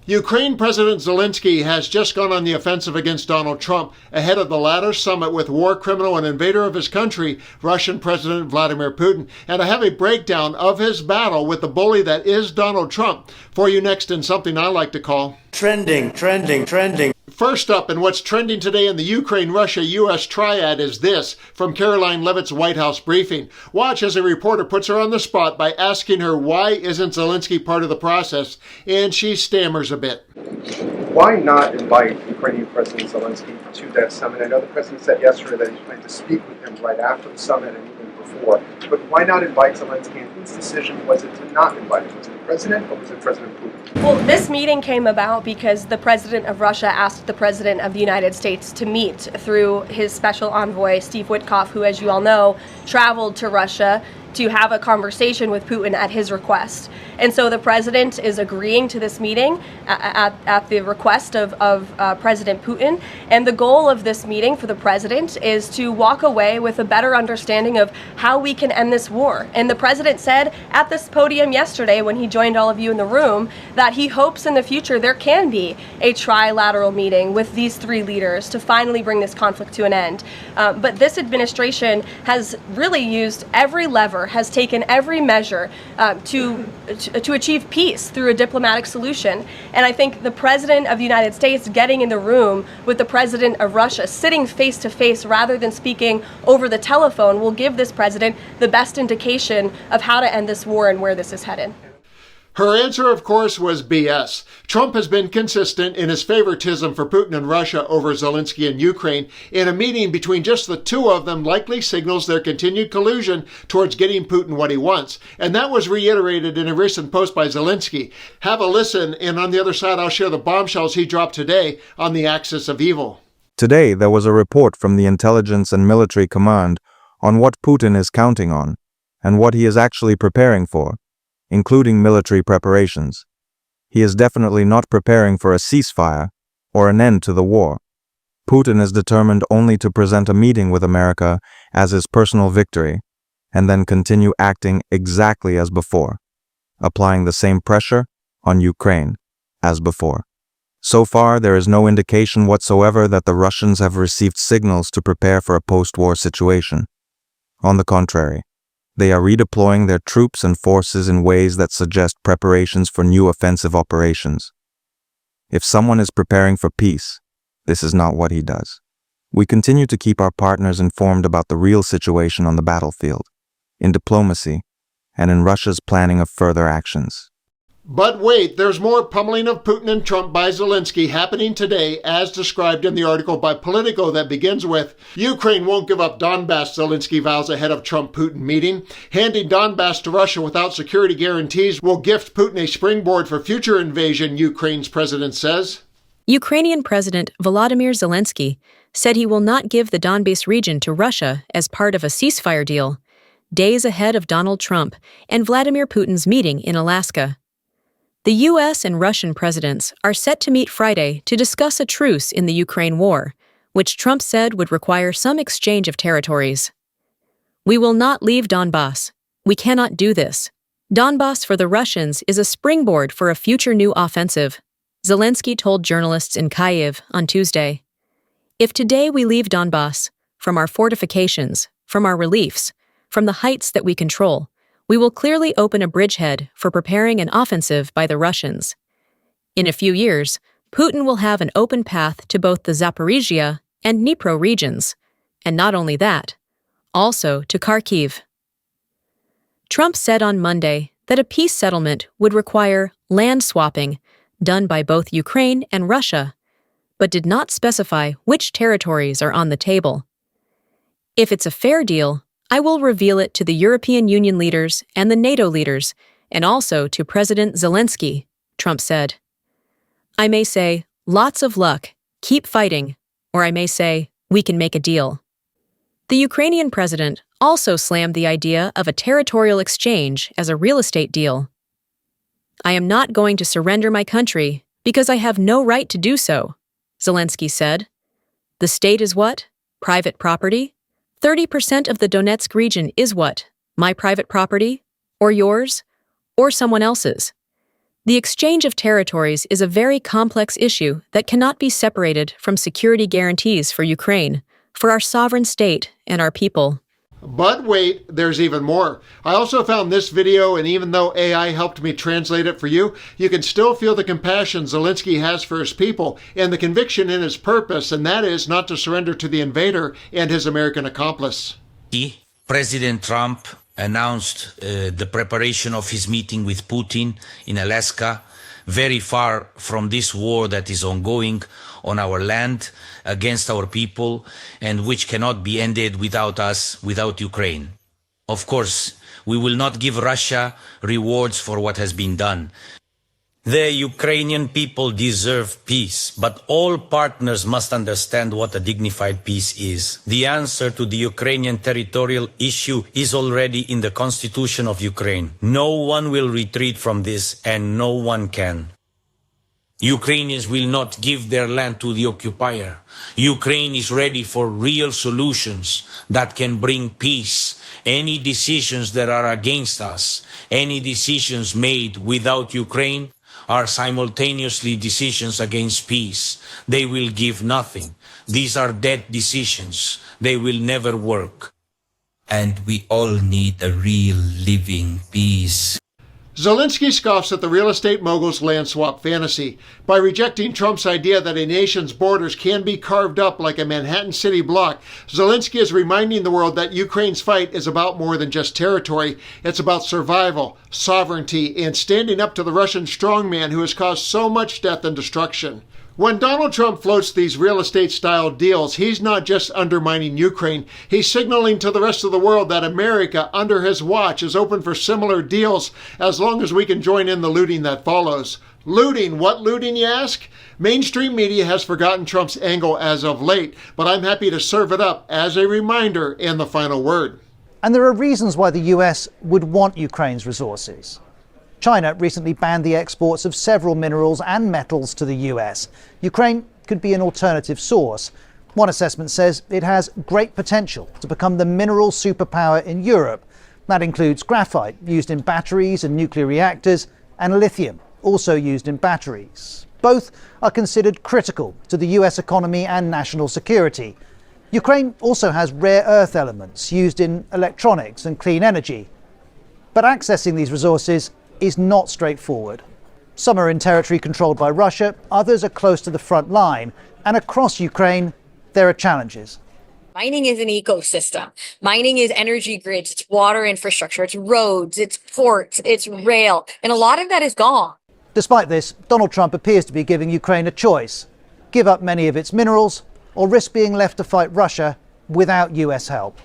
Ukraine President Zelensky has just gone on the offensive against Donald Trump ahead of the latter's summit with war criminal and invader of his country, Russian President Vladimir Putin. And I have a breakdown of his battle with the bully that is Donald Trump for you next in something I like to call Trending. First up, and what's trending today in the Ukraine-Russia-U.S. triad is this from Caroline Leavitt's White House briefing. Watch as a reporter puts her on the spot by asking her why isn't Zelensky part of the process, and she stammers a bit. Why not invite Ukrainian President Zelensky to that summit? I know the president said yesterday that he planned to speak with him right after the summit and even before, but why not invite Zelensky, and whose decision was it to not invite him? Was it the president or was it President Putin? Well, this meeting came about because the president of Russia asked the president of the United States to meet through his special envoy, Steve Witkoff, who, as you all know, traveled to Russia to have a conversation with Putin at his request. And so the president is agreeing to this meeting at the request of President Putin. And the goal of this meeting for the president is to walk away with a better understanding of how we can end this war. And the president said at this podium yesterday when he joined all of you in the room that he hopes in the future there can be a trilateral meeting with these three leaders to finally bring this conflict to an end. But this administration has really used every lever, has taken every measure to achieve peace through a diplomatic solution. And I think the president of the United States getting in the room with the president of Russia, sitting face to face rather than speaking over the telephone, will give this president the best indication of how to end this war and where this is headed. Her answer, of course, was BS. Trump has been consistent in his favoritism for Putin and Russia over Zelensky and Ukraine, and a meeting between just the two of them likely signals their continued collusion towards getting Putin what he wants. And that was reiterated in a recent post by Zelensky. Have a listen, and on the other side, I'll share the bombshells he dropped today on the axis of evil. Today, there was a report from the intelligence and military command on what Putin is counting on and what he is actually preparing for, including military preparations. He is definitely not preparing for a ceasefire or an end to the war. Putin is determined only to present a meeting with America as his personal victory, and then continue acting exactly as before, applying the same pressure on Ukraine as before. So far, there is no indication whatsoever that the Russians have received signals to prepare for a post-war situation. On the contrary, they are redeploying their troops and forces in ways that suggest preparations for new offensive operations. If someone is preparing for peace, this is not what he does. We continue to keep our partners informed about the real situation on the battlefield, in diplomacy, and in Russia's planning of further actions. But wait, there's more pummeling of Putin and Trump by Zelensky happening today, as described in the article by Politico that begins with, Ukraine won't give up Donbass, Zelensky vows ahead of Trump-Putin meeting. Handing Donbass to Russia without security guarantees will gift Putin a springboard for future invasion, Ukraine's president says. Ukrainian President Vladimir Zelensky said he will not give the Donbass region to Russia as part of a ceasefire deal, days ahead of Donald Trump and Vladimir Putin's meeting in Alaska. The U.S. and Russian presidents are set to meet Friday to discuss a truce in the Ukraine war, which Trump said would require some exchange of territories. "We will not leave Donbass. We cannot do this. Donbass for the Russians is a springboard for a future new offensive," Zelensky told journalists in Kyiv on Tuesday. "If today we leave Donbass, from our fortifications, from our reliefs, from the heights that we control, we will clearly open a bridgehead for preparing an offensive by the Russians. In a few years, Putin will have an open path to both the Zaporizhia and Dnipro regions, and not only that, also to Kharkiv." Trump said on Monday that a peace settlement would require land swapping done by both Ukraine and Russia, but did not specify which territories are on the table. "If it's a fair deal, I will reveal it to the European Union leaders and the NATO leaders, and also to President Zelensky," Trump said. "I may say, lots of luck, keep fighting, or I may say, we can make a deal." The Ukrainian president also slammed the idea of a territorial exchange as a real estate deal. "I am not going to surrender my country because I have no right to do so," Zelensky said. "The state is what? Private property? 30% of the Donetsk region is what? My private property? Or yours? Or someone else's? The exchange of territories is a very complex issue that cannot be separated from security guarantees for Ukraine, for our sovereign state and our people. But wait, there's even more. I also found this video, and even though AI helped me translate it for you, you can still feel the compassion Zelensky has for his people and the conviction in his purpose, and that is not to surrender to the invader and his American accomplice. President Trump announced the preparation of his meeting with Putin in Alaska, very far from this war that is ongoing on our land against our people and which cannot be ended without us, without Ukraine. Of course, we will not give Russia rewards for what has been done. The Ukrainian people deserve peace, but all partners must understand what a dignified peace is. The answer to the Ukrainian territorial issue is already in the constitution of Ukraine. No one will retreat from this, and no one can. Ukrainians will not give their land to the occupier. Ukraine is ready for real solutions that can bring peace. Any decisions that are against us, any decisions made without Ukraine, are simultaneously decisions against peace. They will give nothing. These are dead decisions. They will never work. And we all need a real living peace. Zelensky scoffs at the real estate mogul's land swap fantasy. By rejecting Trump's idea that a nation's borders can be carved up like a Manhattan city block, Zelensky is reminding the world that Ukraine's fight is about more than just territory. It's about survival, sovereignty, and standing up to the Russian strongman who has caused so much death and destruction. When Donald Trump floats these real estate-style deals, he's not just undermining Ukraine. He's signaling to the rest of the world that America, under his watch, is open for similar deals as long as we can join in the looting that follows. Looting? What looting, you ask? Mainstream media has forgotten Trump's angle as of late, but I'm happy to serve it up as a reminder and the final word. And there are reasons why the US would want Ukraine's resources. China recently banned the exports of several minerals and metals to the US. Ukraine could be an alternative source. One assessment says it has great potential to become the mineral superpower in Europe. That includes graphite, used in batteries and nuclear reactors, and lithium, also used in batteries. Both are considered critical to the US economy and national security. Ukraine also has rare earth elements used in electronics and clean energy. But accessing these resources is not straightforward. Some are in territory controlled by Russia, others are close to the front line, and across Ukraine, there are challenges. Mining is an ecosystem. Mining is energy grids, it's water infrastructure, it's roads, it's ports, it's rail, and a lot of that is gone. Despite this, Donald Trump appears to be giving Ukraine a choice: give up many of its minerals or risk being left to fight Russia without US help.